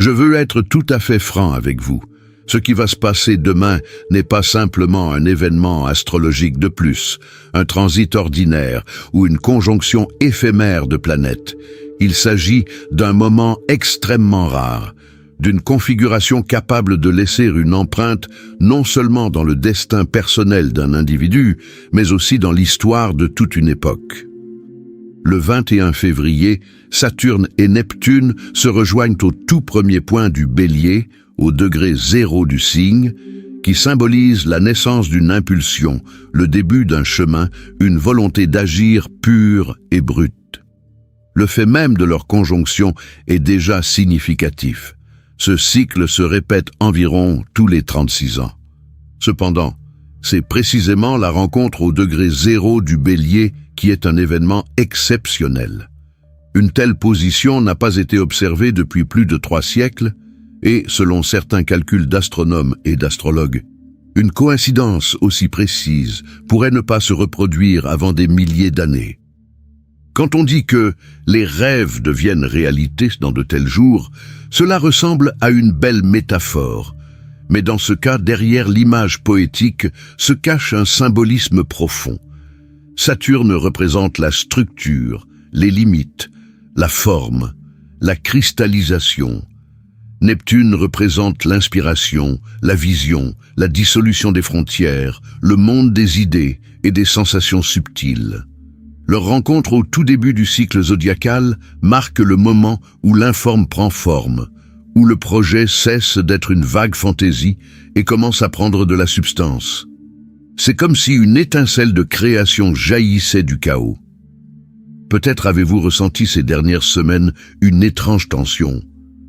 Je veux être tout à fait franc avec vous. Ce qui va se passer demain n'est pas simplement un événement astrologique de plus, un transit ordinaire ou une conjonction éphémère de planètes. Il s'agit d'un moment extrêmement rare, d'une configuration capable de laisser une empreinte non seulement dans le destin personnel d'un individu, mais aussi dans l'histoire de toute une époque. Le 21 février, Saturne et Neptune se rejoignent au tout premier point du Bélier, au degré 0 du signe, qui symbolise la naissance d'une impulsion, le début d'un chemin, une volonté d'agir pure et brute. Le fait même de leur conjonction est déjà significatif. Ce cycle se répète environ tous les 36 ans. Cependant, c'est précisément la rencontre au degré 0 du Bélier qui est un événement exceptionnel. Une telle position n'a pas été observée depuis plus de 3 siècles et, selon certains calculs d'astronomes et d'astrologues, une coïncidence aussi précise pourrait ne pas se reproduire avant des milliers d'années. Quand on dit que les rêves deviennent réalité dans de tels jours, cela ressemble à une belle métaphore. Mais dans ce cas, derrière l'image poétique se cache un symbolisme profond. Saturne représente la structure, les limites, la forme, la cristallisation. Neptune représente l'inspiration, la vision, la dissolution des frontières, le monde des idées et des sensations subtiles. Leur rencontre au tout début du cycle zodiacal marque le moment où l'informe prend forme, où le projet cesse d'être une vague fantaisie et commence à prendre de la substance. C'est comme si une étincelle de création jaillissait du chaos. Peut-être avez-vous ressenti ces dernières semaines une étrange tension,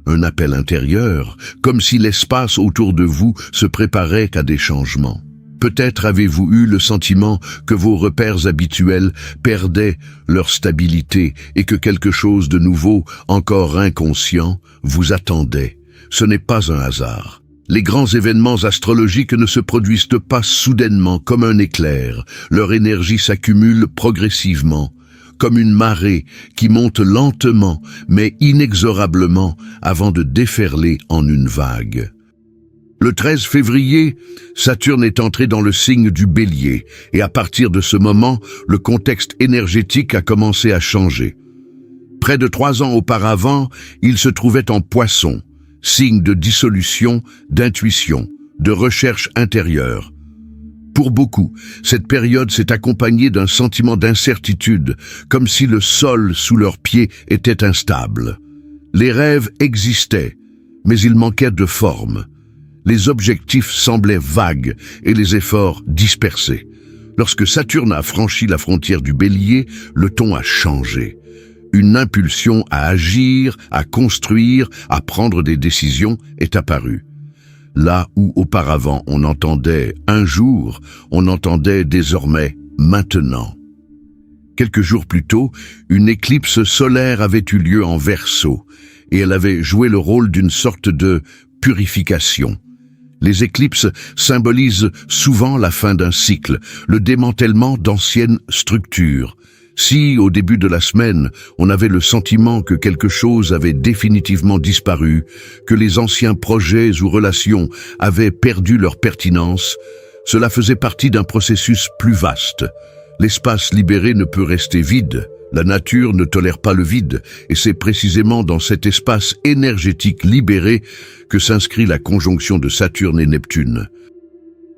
un appel intérieur, comme si l'espace autour de vous se préparait à des changements. Peut-être avez-vous eu le sentiment que vos repères habituels perdaient leur stabilité et que quelque chose de nouveau, encore inconscient, vous attendait. Ce n'est pas un hasard. Les grands événements astrologiques ne se produisent pas soudainement comme un éclair. Leur énergie s'accumule progressivement, comme une marée qui monte lentement mais inexorablement avant de déferler en une vague. Le 13 février, Saturne est entré dans le signe du Bélier et à partir de ce moment, le contexte énergétique a commencé à changer. Près de 3 ans auparavant, il se trouvait en Poisson, signe de dissolution, d'intuition, de recherche intérieure. Pour beaucoup, cette période s'est accompagnée d'un sentiment d'incertitude, comme si le sol sous leurs pieds était instable. Les rêves existaient, mais ils manquaient de forme. Les objectifs semblaient vagues et les efforts dispersés. Lorsque Saturne a franchi la frontière du Bélier, le ton a changé. Une impulsion à agir, à construire, à prendre des décisions est apparue. Là où auparavant on entendait « un jour », on entendait désormais « maintenant ». Quelques jours plus tôt, une éclipse solaire avait eu lieu en Verseau et elle avait joué le rôle d'une sorte de purification. Les éclipses symbolisent souvent la fin d'un cycle, le démantèlement d'anciennes structures. Si, au début de la semaine, on avait le sentiment que quelque chose avait définitivement disparu, que les anciens projets ou relations avaient perdu leur pertinence, cela faisait partie d'un processus plus vaste. L'espace libéré ne peut rester vide. La nature ne tolère pas le vide, et c'est précisément dans cet espace énergétique libéré que s'inscrit la conjonction de Saturne et Neptune.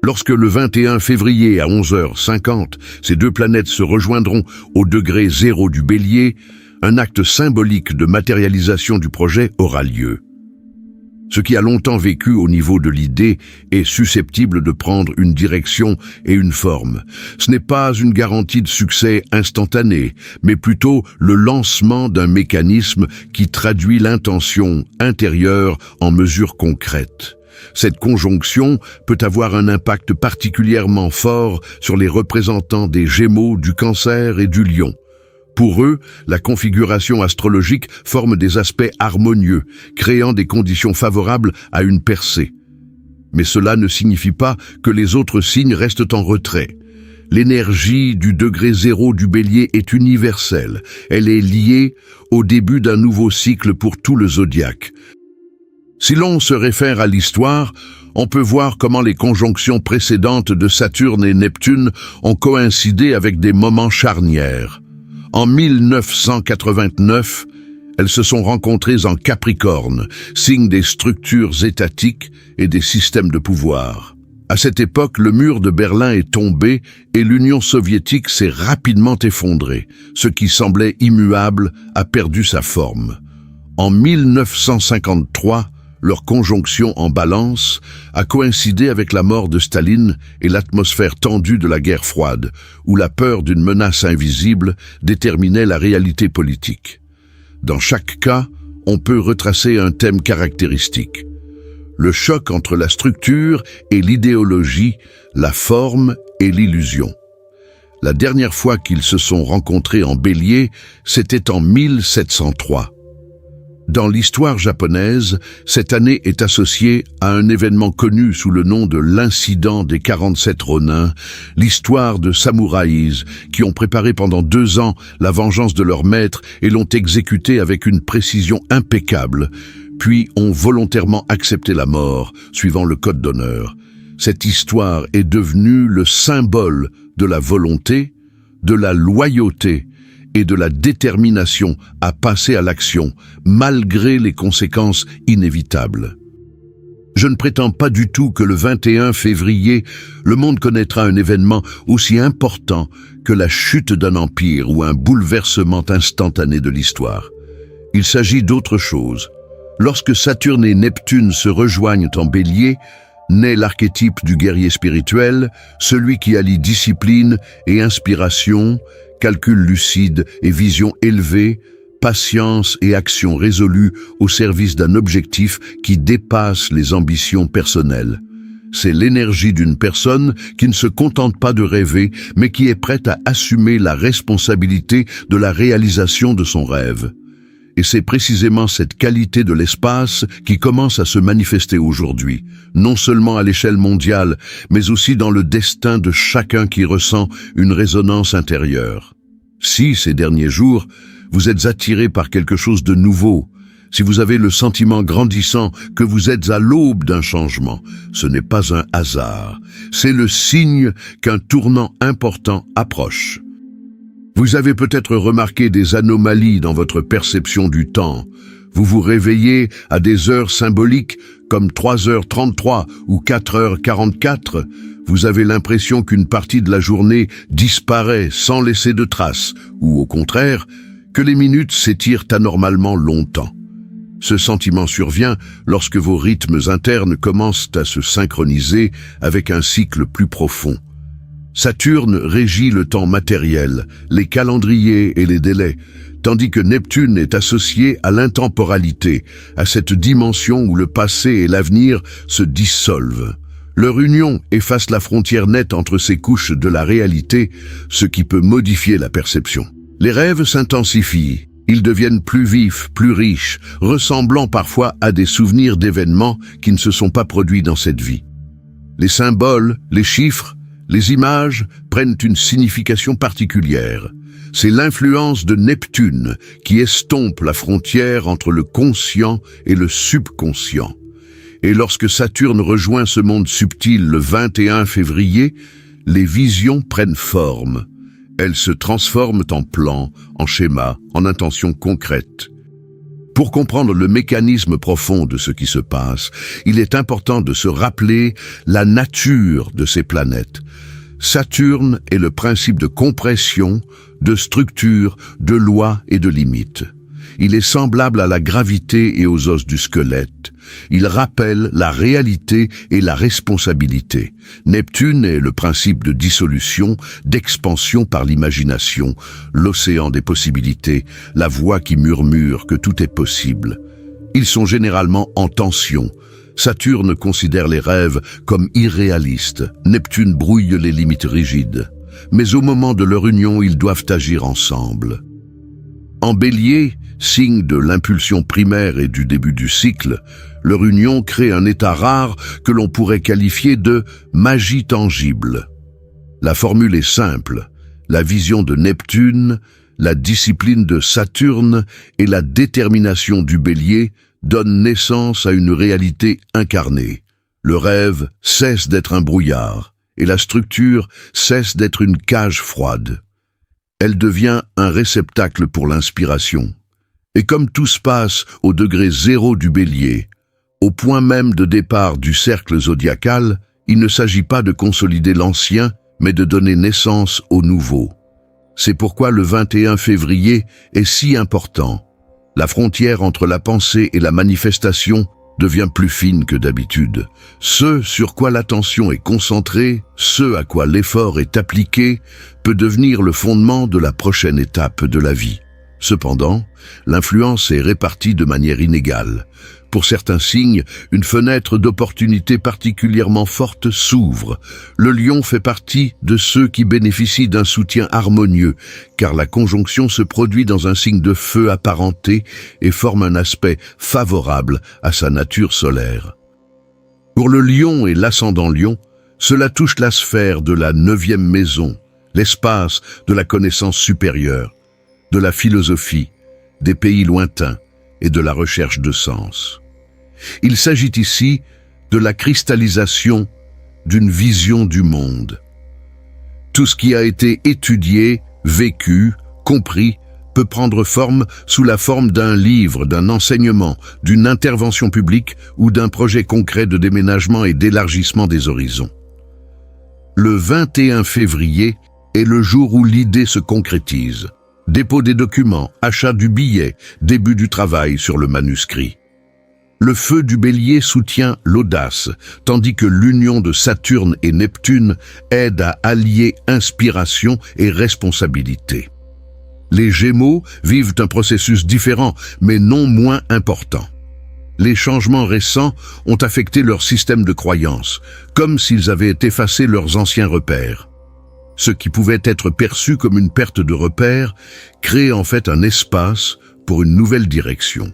Lorsque le 21 février à 11h50, ces deux planètes se rejoindront au degré 0 du Bélier, un acte symbolique de matérialisation du projet aura lieu. Ce qui a longtemps vécu au niveau de l'idée est susceptible de prendre une direction et une forme. Ce n'est pas une garantie de succès instantané, mais plutôt le lancement d'un mécanisme qui traduit l'intention intérieure en mesures concrètes. Cette conjonction peut avoir un impact particulièrement fort sur les représentants des Gémeaux, du Cancer et du Lion. Pour eux, la configuration astrologique forme des aspects harmonieux, créant des conditions favorables à une percée. Mais cela ne signifie pas que les autres signes restent en retrait. L'énergie du degré 0 du Bélier est universelle. Elle est liée au début d'un nouveau cycle pour tout le zodiaque. Si l'on se réfère à l'histoire, on peut voir comment les conjonctions précédentes de Saturne et Neptune ont coïncidé avec des moments charnières. En 1989, elles se sont rencontrées en Capricorne, signe des structures étatiques et des systèmes de pouvoir. À cette époque, le mur de Berlin est tombé et l'Union soviétique s'est rapidement effondrée. Ce qui semblait immuable a perdu sa forme. En 1953, leur conjonction en balance a coïncidé avec la mort de Staline et l'atmosphère tendue de la guerre froide, où la peur d'une menace invisible déterminait la réalité politique. Dans chaque cas, on peut retracer un thème caractéristique. Le choc entre la structure et l'idéologie, la forme et l'illusion. La dernière fois qu'ils se sont rencontrés en Bélier, c'était en 1703. Dans l'histoire japonaise, cette année est associée à un événement connu sous le nom de l'incident des 47 Ronins, l'histoire de samouraïs qui ont préparé pendant 2 ans la vengeance de leur maître et l'ont exécuté avec une précision impeccable, puis ont volontairement accepté la mort, suivant le code d'honneur. Cette histoire est devenue le symbole de la volonté, de la loyauté et de la détermination à passer à l'action, malgré les conséquences inévitables. Je ne prétends pas du tout que le 21 février, le monde connaîtra un événement aussi important que la chute d'un empire ou un bouleversement instantané de l'histoire. Il s'agit d'autre chose. Lorsque Saturne et Neptune se rejoignent en Bélier, naît l'archétype du guerrier spirituel, celui qui allie discipline et inspiration, calcul lucide et vision élevée, patience et action résolue au service d'un objectif qui dépasse les ambitions personnelles. C'est l'énergie d'une personne qui ne se contente pas de rêver, mais qui est prête à assumer la responsabilité de la réalisation de son rêve. Et c'est précisément cette qualité de l'espace qui commence à se manifester aujourd'hui, non seulement à l'échelle mondiale, mais aussi dans le destin de chacun qui ressent une résonance intérieure. Si, ces derniers jours, vous êtes attiré par quelque chose de nouveau, si vous avez le sentiment grandissant que vous êtes à l'aube d'un changement, ce n'est pas un hasard, c'est le signe qu'un tournant important approche. Vous avez peut-être remarqué des anomalies dans votre perception du temps. Vous vous réveillez à des heures symboliques comme 3h33 ou 4h44. Vous avez l'impression qu'une partie de la journée disparaît sans laisser de traces, ou au contraire, que les minutes s'étirent anormalement longtemps. Ce sentiment survient lorsque vos rythmes internes commencent à se synchroniser avec un cycle plus profond. Saturne régit le temps matériel, les calendriers et les délais, tandis que Neptune est associé à l'intemporalité, à cette dimension où le passé et l'avenir se dissolvent. Leur union efface la frontière nette entre ces couches de la réalité, ce qui peut modifier la perception. Les rêves s'intensifient, ils deviennent plus vifs, plus riches, ressemblant parfois à des souvenirs d'événements qui ne se sont pas produits dans cette vie. Les symboles, les chiffres, les images prennent une signification particulière. C'est l'influence de Neptune qui estompe la frontière entre le conscient et le subconscient. Et lorsque Saturne rejoint ce monde subtil le 21 février, les visions prennent forme. Elles se transforment en plans, en schémas, en intentions concrètes. Pour comprendre le mécanisme profond de ce qui se passe, il est important de se rappeler la nature de ces planètes. Saturne est le principe de compression, de structure, de loi et de limite. Il est semblable à la gravité et aux os du squelette. Il rappelle la réalité et la responsabilité. Neptune est le principe de dissolution, d'expansion par l'imagination, l'océan des possibilités, la voix qui murmure que tout est possible. Ils sont généralement en tension. Saturne considère les rêves comme irréalistes. Neptune brouille les limites rigides. Mais au moment de leur union, ils doivent agir ensemble. En Bélier, signe de l'impulsion primaire et du début du cycle, leur union crée un état rare que l'on pourrait qualifier de magie tangible. La formule est simple. La vision de Neptune la discipline de Saturne et la détermination du Bélier donnent naissance à une réalité incarnée. Le rêve cesse d'être un brouillard et la structure cesse d'être une cage froide. Elle devient un réceptacle pour l'inspiration. Et comme tout se passe au degré zéro du Bélier, au point même de départ du cercle zodiacal, il ne s'agit pas de consolider l'ancien, mais de donner naissance au nouveau. C'est pourquoi le 21 février est si important. La frontière entre la pensée et la manifestation devient plus fine que d'habitude. Ce sur quoi l'attention est concentrée, ce à quoi l'effort est appliqué, peut devenir le fondement de la prochaine étape de la vie. Cependant, l'influence est répartie de manière inégale. Pour certains signes, une fenêtre d'opportunité particulièrement forte s'ouvre. Le Lion fait partie de ceux qui bénéficient d'un soutien harmonieux, car la conjonction se produit dans un signe de feu apparenté et forme un aspect favorable à sa nature solaire. Pour le Lion et l'ascendant Lion, cela touche la sphère de la 9e maison, l'espace de la connaissance supérieure, de la philosophie, des pays lointains et de la recherche de sens. Il s'agit ici de la cristallisation d'une vision du monde. Tout ce qui a été étudié, vécu, compris, peut prendre forme sous la forme d'un livre, d'un enseignement, d'une intervention publique ou d'un projet concret de déménagement et d'élargissement des horizons. Le 21 février est le jour où l'idée se concrétise. Dépôt des documents, achat du billet, début du travail sur le manuscrit. Le feu du Bélier soutient l'audace, tandis que l'union de Saturne et Neptune aide à allier inspiration et responsabilité. Les Gémeaux vivent un processus différent, mais non moins important. Les changements récents ont affecté leur système de croyances, comme s'ils avaient effacé leurs anciens repères. Ce qui pouvait être perçu comme une perte de repères crée en fait un espace pour une nouvelle direction.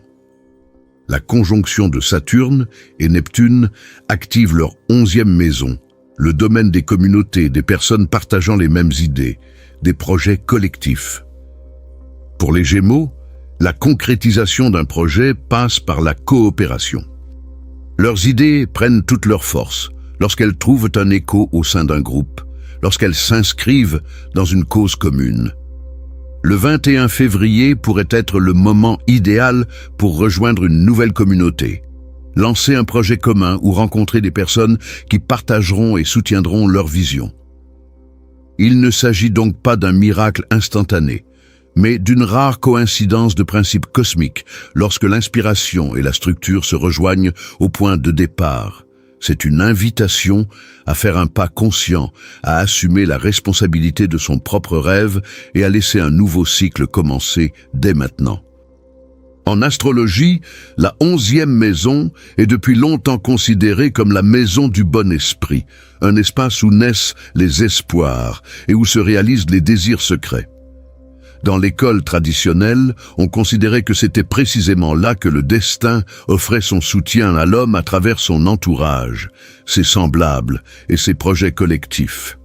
La conjonction de Saturne et Neptune active leur 11e maison, le domaine des communautés, des personnes partageant les mêmes idées, des projets collectifs. Pour les Gémeaux, la concrétisation d'un projet passe par la coopération. Leurs idées prennent toute leur force lorsqu'elles trouvent un écho au sein d'un groupe, lorsqu'elles s'inscrivent dans une cause commune. Le 21 février pourrait être le moment idéal pour rejoindre une nouvelle communauté, lancer un projet commun ou rencontrer des personnes qui partageront et soutiendront leur vision. Il ne s'agit donc pas d'un miracle instantané, mais d'une rare coïncidence de principes cosmiques lorsque l'inspiration et la structure se rejoignent au point de départ. C'est une invitation à faire un pas conscient, à assumer la responsabilité de son propre rêve et à laisser un nouveau cycle commencer dès maintenant. En astrologie, la 11e maison est depuis longtemps considérée comme la maison du bon esprit, un espace où naissent les espoirs et où se réalisent les désirs secrets. Dans l'école traditionnelle, on considérait que c'était précisément là que le destin offrait son soutien à l'homme à travers son entourage, ses semblables et ses projets collectifs.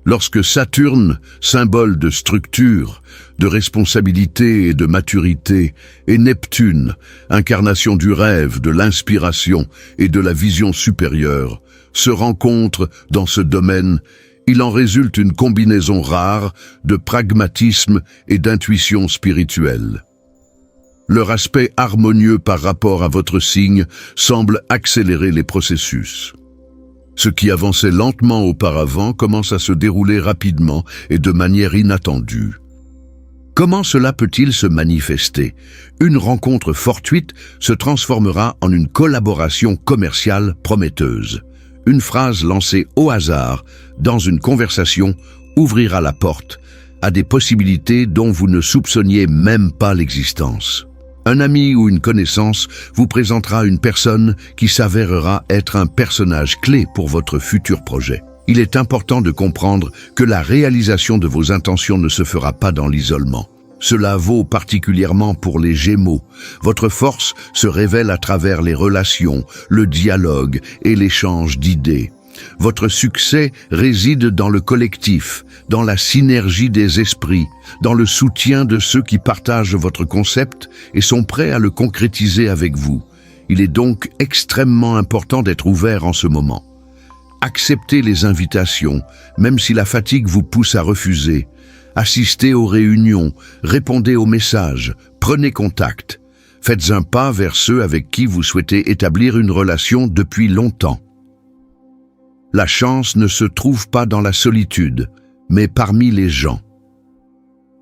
Lorsque Saturne, symbole de structure, de responsabilité et de maturité, et Neptune, incarnation du rêve, de l'inspiration et de la vision supérieure, se rencontrent dans ce domaine, il en résulte une combinaison rare de pragmatisme et d'intuition spirituelle. Leur aspect harmonieux par rapport à votre signe semble accélérer les processus. Ce qui avançait lentement auparavant commence à se dérouler rapidement et de manière inattendue. Comment cela peut-il se manifester? Une rencontre fortuite se transformera en une collaboration commerciale prometteuse. Une phrase lancée au hasard dans une conversation ouvrira la porte à des possibilités dont vous ne soupçonniez même pas l'existence. Un ami ou une connaissance vous présentera une personne qui s'avérera être un personnage clé pour votre futur projet. Il est important de comprendre que la réalisation de vos intentions ne se fera pas dans l'isolement. Cela vaut particulièrement pour les Gémeaux. Votre force se révèle à travers les relations, le dialogue et l'échange d'idées. Votre succès réside dans le collectif, dans la synergie des esprits, dans le soutien de ceux qui partagent votre concept et sont prêts à le concrétiser avec vous. Il est donc extrêmement important d'être ouvert en ce moment. Acceptez les invitations, même si la fatigue vous pousse à refuser. Assistez aux réunions, répondez aux messages, prenez contact. Faites un pas vers ceux avec qui vous souhaitez établir une relation depuis longtemps. La chance ne se trouve pas dans la solitude, mais parmi les gens.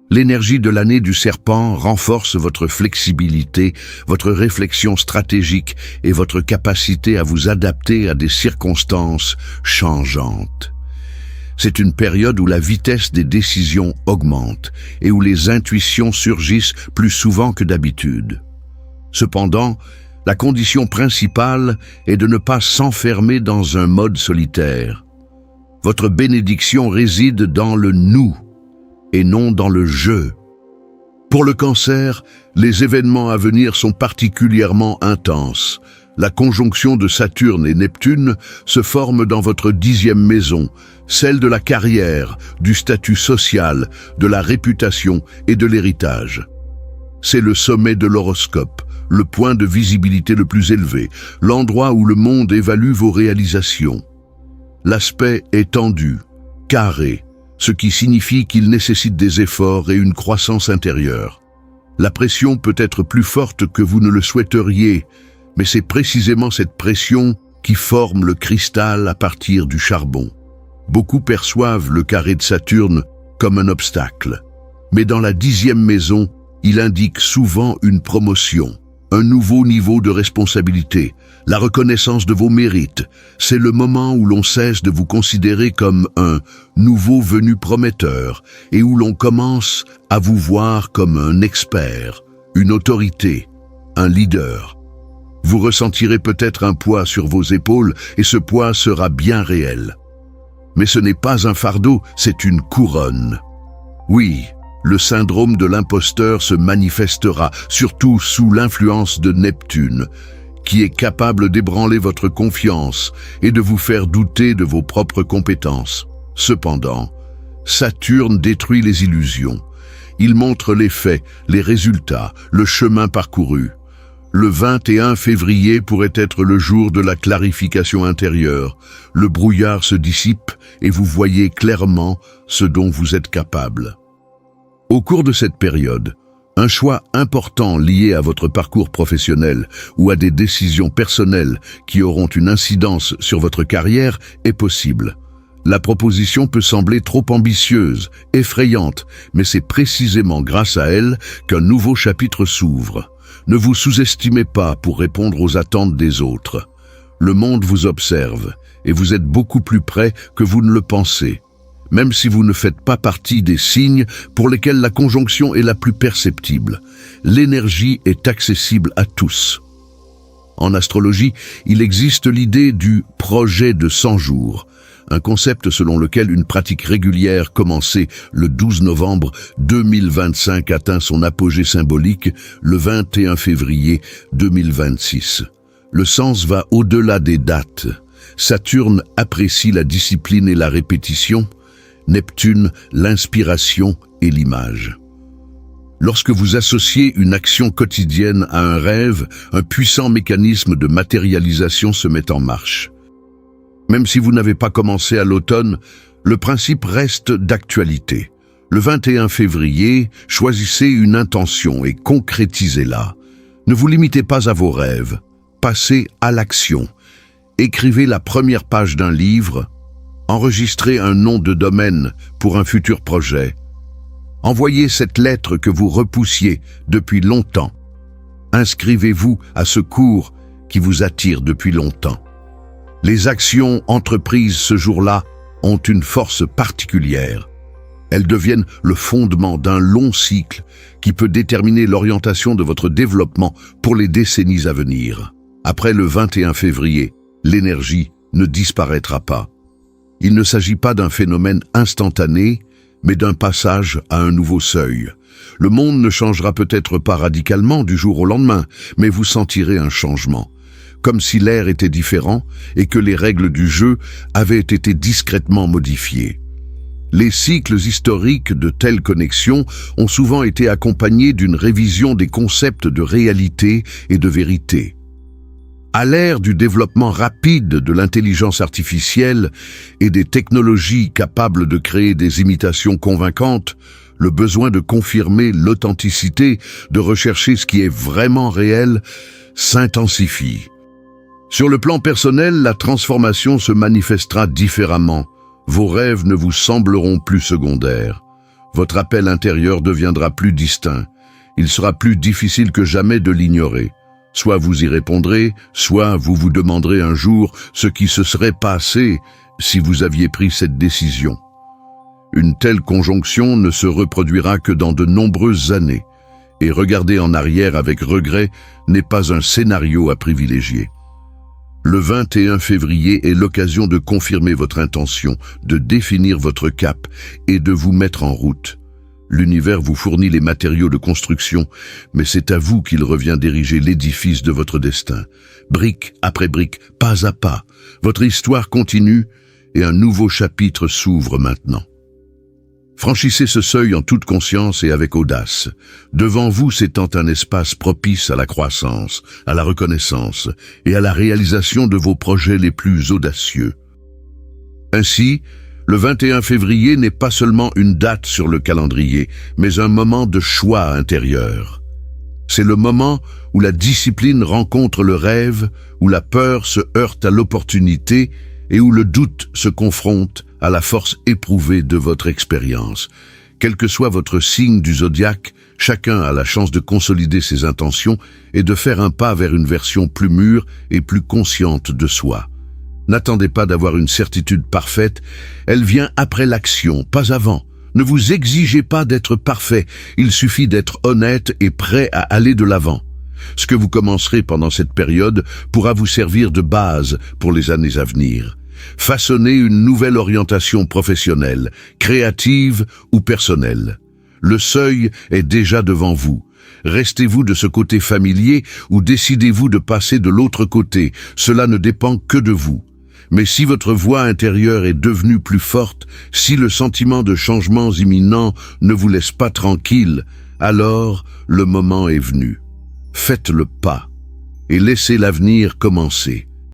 L'énergie de l'année du serpent renforce votre flexibilité, votre réflexion stratégique et votre capacité à vous adapter à des circonstances changeantes. C'est une période où la vitesse des décisions augmente et où les intuitions surgissent plus souvent que d'habitude. Cependant, la condition principale est de ne pas s'enfermer dans un mode solitaire. Votre bénédiction réside dans le « nous » et non dans le « je ». Pour le Cancer, les événements à venir sont particulièrement intenses. La conjonction de Saturne et Neptune se forme dans votre 10e maison, celle de la carrière, du statut social, de la réputation et de l'héritage. C'est le sommet de l'horoscope, le point de visibilité le plus élevé, l'endroit où le monde évalue vos réalisations. L'aspect est tendu, carré, ce qui signifie qu'il nécessite des efforts et une croissance intérieure. La pression peut être plus forte que vous ne le souhaiteriez, mais c'est précisément cette pression qui forme le cristal à partir du charbon. Beaucoup perçoivent le carré de Saturne comme un obstacle, mais dans la 10e maison, il indique souvent une promotion, un nouveau niveau de responsabilité, la reconnaissance de vos mérites. C'est le moment où l'on cesse de vous considérer comme un nouveau venu prometteur et où l'on commence à vous voir comme un expert, une autorité, un leader. Vous ressentirez peut-être un poids sur vos épaules et ce poids sera bien réel. Mais ce n'est pas un fardeau, c'est une couronne. Oui, le syndrome de l'imposteur se manifestera, surtout sous l'influence de Neptune, qui est capable d'ébranler votre confiance et de vous faire douter de vos propres compétences. Cependant, Saturne détruit les illusions. Il montre les faits, les résultats, le chemin parcouru. Le 21 février pourrait être le jour de la clarification intérieure. Le brouillard se dissipe et vous voyez clairement ce dont vous êtes capable. Au cours de cette période, un choix important lié à votre parcours professionnel ou à des décisions personnelles qui auront une incidence sur votre carrière est possible. La proposition peut sembler trop ambitieuse, effrayante, mais c'est précisément grâce à elle qu'un nouveau chapitre s'ouvre. Ne vous sous-estimez pas pour répondre aux attentes des autres. Le monde vous observe et vous êtes beaucoup plus près que vous ne le pensez, même si vous ne faites pas partie des signes pour lesquels la conjonction est la plus perceptible. L'énergie est accessible à tous. En astrologie, il existe l'idée du projet de 100 jours, un concept selon lequel une pratique régulière commencée le 12 novembre 2025 atteint son apogée symbolique le 21 février 2026. Le sens va au-delà des dates. Saturne apprécie la discipline et la répétition, Neptune l'inspiration et l'image. Lorsque vous associez une action quotidienne à un rêve, un puissant mécanisme de matérialisation se met en marche. Même si vous n'avez pas commencé à l'automne, le principe reste d'actualité. Le 21 février, choisissez une intention et concrétisez-la. Ne vous limitez pas à vos rêves, passez à l'action. Écrivez la première page d'un livre, enregistrez un nom de domaine pour un futur projet. Envoyez cette lettre que vous repoussiez depuis longtemps. Inscrivez-vous à ce cours qui vous attire depuis longtemps. Les actions entreprises ce jour-là ont une force particulière. Elles deviennent le fondement d'un long cycle qui peut déterminer l'orientation de votre développement pour les décennies à venir. Après le 21 février, l'énergie ne disparaîtra pas. Il ne s'agit pas d'un phénomène instantané, mais d'un passage à un nouveau seuil. Le monde ne changera peut-être pas radicalement du jour au lendemain, mais vous sentirez un changement. comme si l'air était différent et que les règles du jeu avaient été discrètement modifiées. Les cycles historiques de telles connexions ont souvent été accompagnés d'une révision des concepts de réalité et de vérité. À l'ère du développement rapide de l'intelligence artificielle et des technologies capables de créer des imitations convaincantes, le besoin de confirmer l'authenticité, de rechercher ce qui est vraiment réel, s'intensifie. Sur le plan personnel, la transformation se manifestera différemment. Vos rêves ne vous sembleront plus secondaires. Votre appel intérieur deviendra plus distinct. Il sera plus difficile que jamais de l'ignorer. Soit vous y répondrez, soit vous vous demanderez un jour ce qui se serait passé si vous aviez pris cette décision. Une telle conjonction ne se reproduira que dans de nombreuses années, et regarder en arrière avec regret n'est pas un scénario à privilégier. Le 21 février est l'occasion de confirmer votre intention, de définir votre cap et de vous mettre en route. L'univers vous fournit les matériaux de construction, mais c'est à vous qu'il revient d'ériger l'édifice de votre destin. Brique après brique, pas à pas, votre histoire continue et un nouveau chapitre s'ouvre maintenant. Franchissez ce seuil en toute conscience et avec audace. Devant vous s'étend un espace propice à la croissance, à la reconnaissance et à la réalisation de vos projets les plus audacieux. Ainsi, le 21 février n'est pas seulement une date sur le calendrier, mais un moment de choix intérieur. C'est le moment où la discipline rencontre le rêve, où la peur se heurte à l'opportunité et où le doute se confronte à la force éprouvée de votre expérience. Quel que soit votre signe du zodiaque, chacun a la chance de consolider ses intentions et de faire un pas vers une version plus mûre et plus consciente de soi. N'attendez pas d'avoir une certitude parfaite, elle vient après l'action, pas avant. Ne vous exigez pas d'être parfait, il suffit d'être honnête et prêt à aller de l'avant. Ce que vous commencerez pendant cette période pourra vous servir de base pour les années à venir. Façonnez une nouvelle orientation professionnelle, créative ou personnelle. Le seuil est déjà devant vous. Restez-vous de ce côté familier ou décidez-vous de passer de l'autre côté, cela ne dépend que de vous. Mais si votre voix intérieure est devenue plus forte, si le sentiment de changements imminents ne vous laisse pas tranquille, alors le moment est venu. Faites le pas et laissez l'avenir commencer.